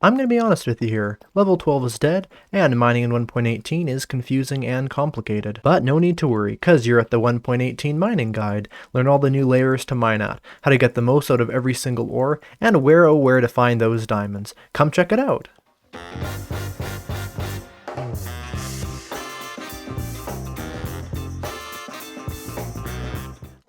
I'm going to be honest with you here, level 12 is dead, and mining in 1.18 is confusing and complicated. But no need to worry, cause you're at the 1.18 mining guide. Learn all the new layers to mine at, how to get the most out of every single ore, and where oh where to find those diamonds. Come check it out!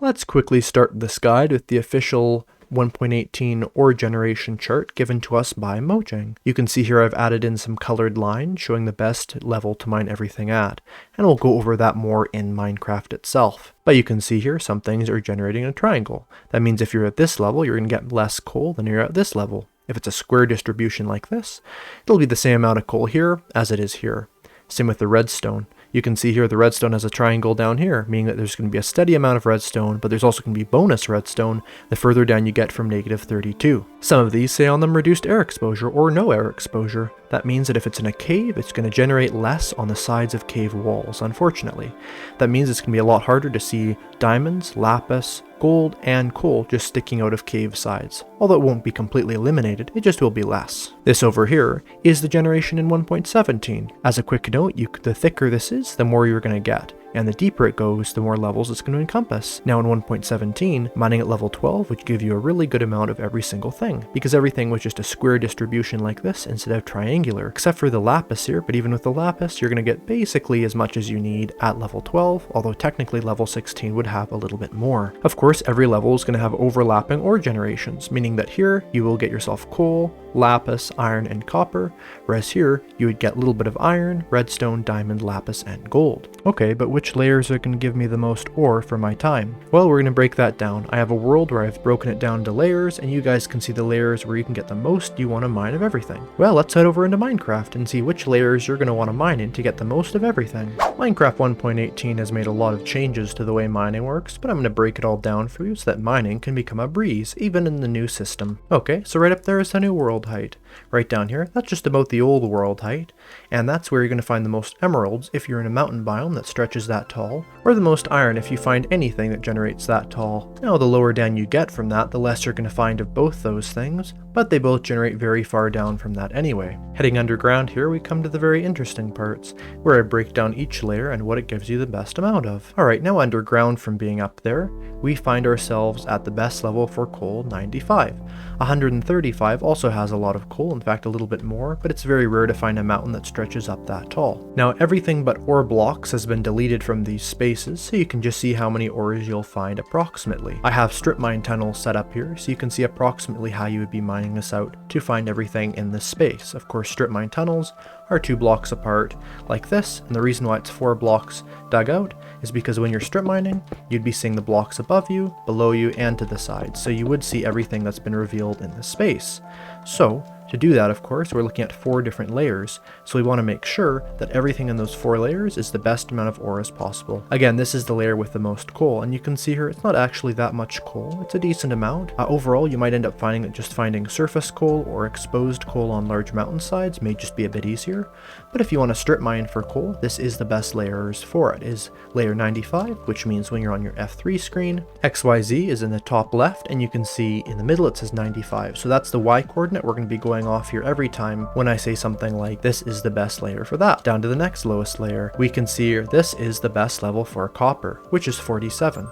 Let's quickly start this guide with the official 1.18 ore generation chart given to us by Mojang. You can see here I've added in some colored lines showing the best level to mine everything at, and we'll go over that more in Minecraft itself. But you can see here some things are generating a triangle. That means if you're at this level, you're going to get less coal than you're at this level. If it's a square distribution like this, it'll be the same amount of coal here as it is here. Same with the redstone. You can see here the redstone has a triangle down here, meaning that there's going to be a steady amount of redstone, but there's also going to be bonus redstone the further down you get from -32. Some of these say on them reduced air exposure or no air exposure. That means that if it's in a cave, it's going to generate less on the sides of cave walls, unfortunately. That means it's going to be a lot harder to see diamonds, lapis, gold, and coal just sticking out of cave sides. Although it won't be completely eliminated, it just will be less. This over here is the generation in 1.17. As a quick note, the thicker this is, the more you're going to get. And the deeper it goes, the more levels it's going to encompass. Now in 1.17, mining at level 12 would give you a really good amount of every single thing, because everything was just a square distribution like this instead of triangular, except for the lapis here, but even with the lapis, you're going to get basically as much as you need at level 12, although technically level 16 would have a little bit more. Of course, every level is going to have overlapping ore generations, meaning that here you will get yourself coal, lapis, iron, and copper, whereas here you would get a little bit of iron, redstone, diamond, lapis, and gold. Okay, but which layers are going to give me the most ore for my time? Well, we're going to break that down. I have a world where I've broken it down to layers, and you guys can see the layers where you can get the most you want to mine of everything. Well, let's head over into Minecraft and see which layers you're going to want to mine in to get the most of everything. Minecraft 1.18 has made a lot of changes to the way mining works, but I'm going to break it all down for you so that mining can become a breeze, even in the new system. Okay, so right up there is the new world height. Right down here, that's just about the old world height, and that's where you're going to find the most emeralds if you're in a mountain biome that stretches that tall, or the most iron if you find anything that generates that tall. Now the lower down you get from that, the less you're going to find of both those things, but they both generate very far down from that anyway. Heading underground here, we come to the very interesting parts, where I break down each layer and what it gives you the best amount of. Alright, now underground from being up there, we find ourselves at the best level for coal, 95. 135 also has a lot of coal, in fact a little bit more, but it's very rare to find a mountain that stretches up that tall. Now everything but ore blocks has been deleted from these spaces, so you can just see how many ores you'll find approximately. I have strip mine tunnels set up here, so you can see approximately how you would be mining this out to find everything in this space. Of course, strip mine tunnels are 2 blocks apart like this, and the reason why it's 4 blocks dug out is because when you're strip mining, you'd be seeing the blocks above you, below you, and to the side, so you would see everything that's been revealed in this space. So to do that, of course, we're looking at 4 different layers, so we want to make sure that everything in those 4 layers is the best amount of ore as possible. Again, this is the layer with the most coal, and you can see here it's not actually that much coal, it's a decent amount. Overall, you might end up finding that just finding surface coal or exposed coal on large mountainsides may just be a bit easier, but if you want to strip mine for coal, this is the best layers for it, is layer 95, which means when you're on your F3 screen, XYZ is in the top left, and you can see in the middle it says 95, so that's the Y coordinate we're going to be going off here every time when I say something like this is the best layer for that. Down to the next lowest layer, we can see here this is the best level for copper, which is 47.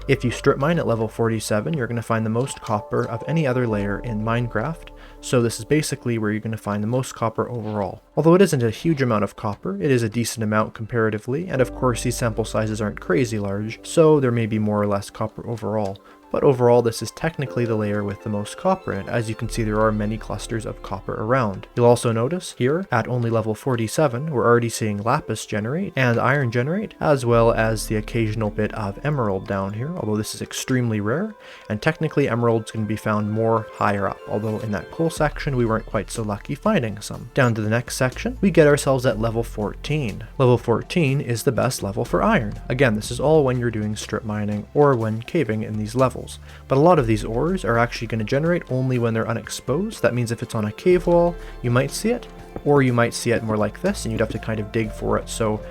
If you strip mine at level 47, you're going to find the most copper of any other layer in Minecraft, so this is basically where you're going to find the most copper overall. Although it isn't a huge amount of copper, it is a decent amount comparatively, and of course these sample sizes aren't crazy large, so there may be more or less copper overall. But overall, this is technically the layer with the most copper in it. As you can see, there are many clusters of copper around. You'll also notice here, at only level 47, we're already seeing lapis generate and iron generate, as well as the occasional bit of emerald down here, although this is extremely rare, and technically emeralds can be found more higher up, although in that coal section we weren't quite so lucky finding some. Down to the next section, we get ourselves at level 14. Level 14 is the best level for iron. Again, this is all when you're doing strip mining or when caving in these levels. But a lot of these ores are actually going to generate only when they're unexposed. That means if it's on a cave wall, you might see it, or you might see it more like this and you'd have to kind of dig for it. So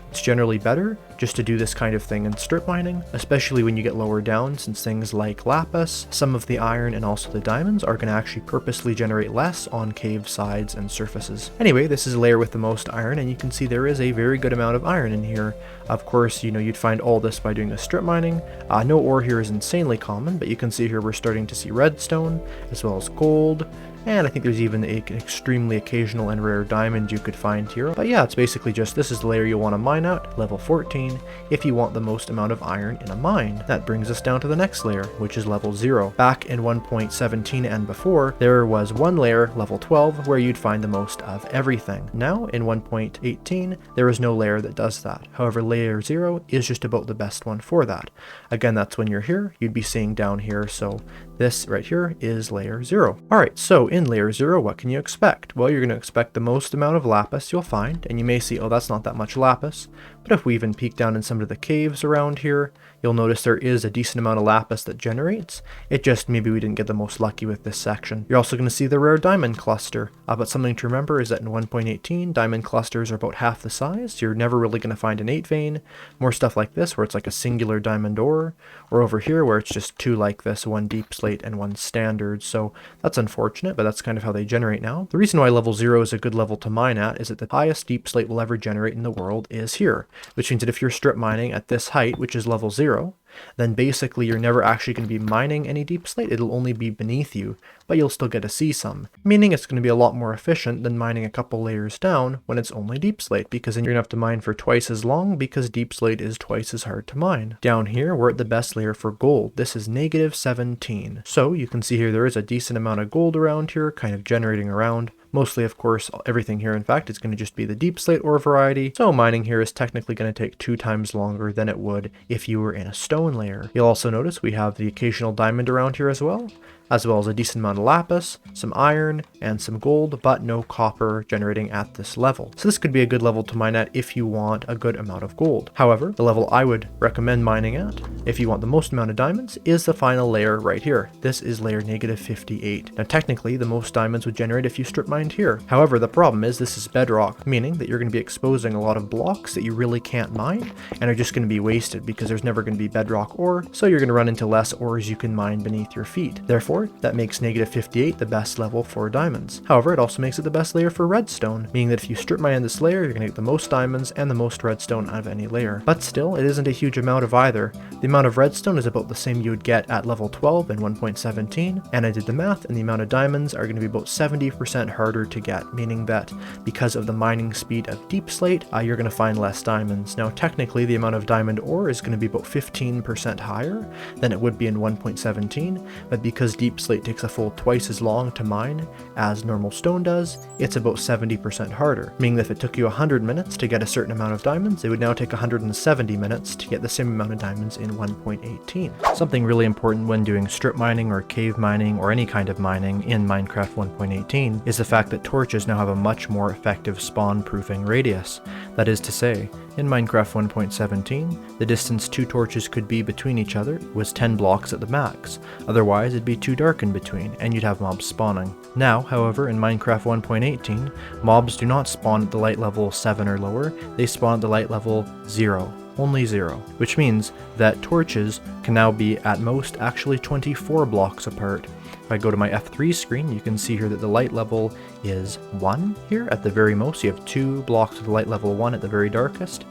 it's generally better just to do this kind of thing in strip mining, especially when you get lower down, since things like lapis, some of the iron, and also the diamonds are going to actually purposely generate less on cave sides and surfaces. Anyway, this is a layer with the most iron, and you can see there is a very good amount of iron in here. Of course, you'd find all this by doing a strip mining. No ore here is insanely common, but you can see here we're starting to see redstone, as well as gold, and I think there's even an extremely occasional and rare diamond you could find here. But yeah, it's basically just, this is the layer you'll want to mine at, level 14, if you want the most amount of iron in a mine. That brings us down to the next layer, which is level 0. Back in 1.17 and before, there was one layer, level 12, where you'd find the most of everything. Now, in 1.18, there is no layer that does that. However, layer 0 is just about the best one for that. Again, that's when you're here, you'd be seeing down here, so this right here is layer 0. Alright, so in layer 0, what can you expect? Well, you're going to expect the most amount of lapis you'll find, and you may see, oh, that's not that much lapis. But if we even peek down in some of the caves around here, you'll notice there is a decent amount of lapis that generates. It just, maybe we didn't get the most lucky with this section. You're also going to see the rare diamond cluster. But something to remember is that in 1.18, diamond clusters are about half the size. So you're never really going to find an 8 vein. More stuff like this, where it's like a singular diamond ore. Or over here, where it's just 2 like this, 1 deep slate and 1 standard. So that's unfortunate, but that's kind of how they generate now. The reason why level 0 is a good level to mine at is that the highest deep slate will ever generate in the world is here. Which means that if you're strip mining at this height, which is level 0, then basically you're never actually going to be mining any deep slate. It'll only be beneath you, but you'll still get to see some. Meaning it's going to be a lot more efficient than mining a couple layers down when it's only deep slate, because then you're going to have to mine for twice as long because deep slate is twice as hard to mine. Down here, we're at the best layer for gold. This is negative 17. So you can see here there is a decent amount of gold around here, kind of generating around. Mostly, of course, everything here, in fact, is going to just be the deep slate ore variety, so mining here is technically going to take 2 times longer than it would if you were in a stone layer. You'll also notice we have the occasional diamond around here as well as a decent amount of lapis, some iron, and some gold, but no copper generating at this level. So this could be a good level to mine at if you want a good amount of gold. However, the level I would recommend mining at, if you want the most amount of diamonds, is the final layer right here. This is layer negative 58. Now technically, the most diamonds would generate if you strip mined here. However, the problem is this is bedrock, meaning that you're going to be exposing a lot of blocks that you really can't mine, and are just going to be wasted because there's never going to be bedrock ore, so you're going to run into less ores you can mine beneath your feet. Therefore, that makes negative 58 the best level for diamonds. However, it also makes it the best layer for redstone, meaning that if you strip mine this layer, you're going to get the most diamonds and the most redstone out of any layer. But still, it isn't a huge amount of either. The amount of redstone is about the same you would get at level 12 in 1.17, and I did the math, and the amount of diamonds are going to be about 70% harder to get, meaning that because of the mining speed of deep slate, you're going to find less diamonds. Now, technically, the amount of diamond ore is going to be about 15% higher than it would be in 1.17, but because deep slate takes a full twice as long to mine as normal stone does, it's about 70% harder, meaning that if it took you 100 minutes to get a certain amount of diamonds, it would now take 170 minutes to get the same amount of diamonds in 1.18. Something really important when doing strip mining or cave mining or any kind of mining in Minecraft 1.18 is the fact that torches now have a much more effective spawn proofing radius. That is to say, in Minecraft 1.17, the distance 2 torches could be between each other was 10 blocks at the max, otherwise it'd be too dark in between and you'd have mobs spawning. Now, however, in Minecraft 1.18, mobs do not spawn at the light level 7 or lower, they spawn at the light level 0. Only 0, which means that torches can now be at most actually 24 blocks apart. If I go to my F3 screen, you can see here that the light level is 1 here at the very most. You have 2 blocks of light level 1 at the very darkest.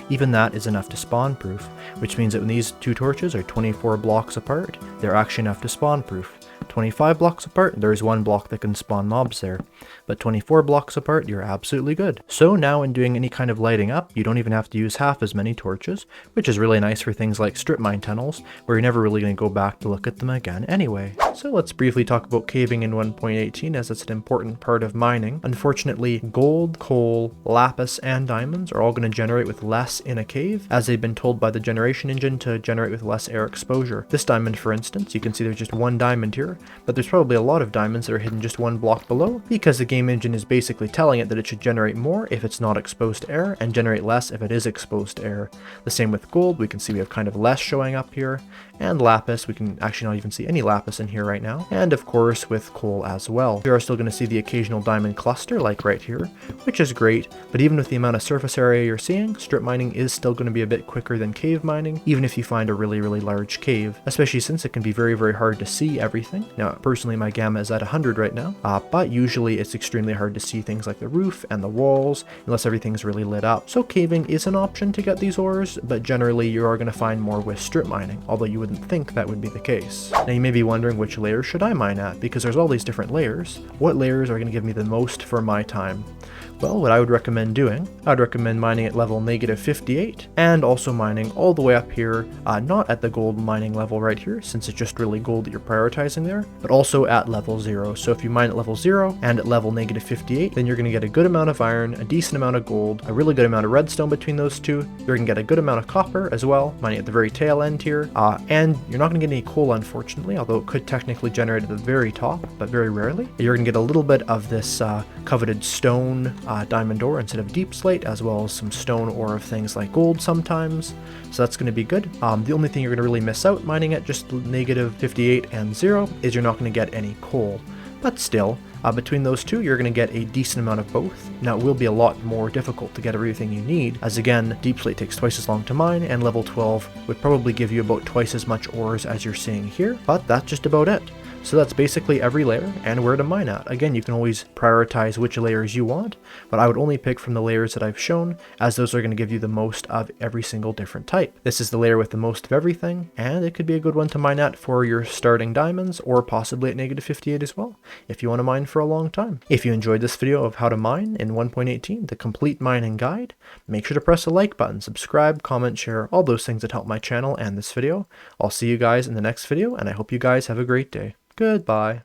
Even that is enough to spawn proof, which means that when these 2 torches are 24 blocks apart, they're actually enough to spawn proof. 25 blocks apart, there's 1 block that can spawn mobs there, but 24 blocks apart, you're absolutely good. So now in doing any kind of lighting up, you don't even have to use half as many torches, which is really nice for things like strip mine tunnels, where you're never really going to go back to look at them again anyway. So let's briefly talk about caving in 1.18, as it's an important part of mining. Unfortunately, gold, coal, lapis, and diamonds are all going to generate with less in a cave, as they've been told by the generation engine to generate with less air exposure. This diamond, for instance, you can see there's just 1 diamond here, here, but there's probably a lot of diamonds that are hidden just one block below, because the game engine is basically telling it that it should generate more if it's not exposed to air, and generate less if it is exposed to air. The same with gold, we can see we have kind of less showing up here, and lapis, we can actually not even see any lapis in here right now, and of course with coal as well. We are still going to see the occasional diamond cluster like right here, which is great, but even with the amount of surface area you're seeing, strip mining is still going to be a bit quicker than cave mining, even if you find a really large cave, especially since it can be very hard to see everything. Now personally my gamma is at 100 right now, but usually it's extremely hard to see things like the roof and the walls unless everything's really lit up. So caving is an option to get these ores, but generally you are going to find more with strip mining, although you wouldn't think that would be the case. Now you may be wondering which layer should I mine at, because there's all these different layers. What layers are going to give me the most for my time? Well, what I would recommend doing, I'd recommend mining at level -58, and also mining all the way up here, not at the gold mining level right here, since it's just really gold that you're prioritizing there, but also at level 0. So if you mine at level 0 and at level -58, then you're going to get a good amount of iron, a decent amount of gold, a really good amount of redstone between those two. You're going to get a good amount of copper as well, mining at the very tail end here, and you're not going to get any coal unfortunately, although it could technically generate at the very top, but very rarely. You're going to get a little bit of this coveted stone diamond ore instead of deep slate, as well as some stone ore of things like gold sometimes, so that's going to be good. The only thing you're going to really miss out mining at just -58 and 0 is you're not going to get any coal, but still, between those two you're going to get a decent amount of both. Now it will be a lot more difficult to get everything you need, as again deep slate takes twice as long to mine, and level 12 would probably give you about twice as much ores as you're seeing here, but that's just about it. So that's basically every layer and where to mine at. Again, you can always prioritize which layers you want, but I would only pick from the layers that I've shown, as those are going to give you the most of every single different type. This is the layer with the most of everything, and it could be a good one to mine at for your starting diamonds, or possibly at -58 as well, if you want to mine for a long time. If you enjoyed this video of how to mine in 1.18, the complete mining guide, make sure to press the like button, subscribe, comment, share, all those things that help my channel and this video. I'll see you guys in the next video, and I hope you guys have a great day. Goodbye.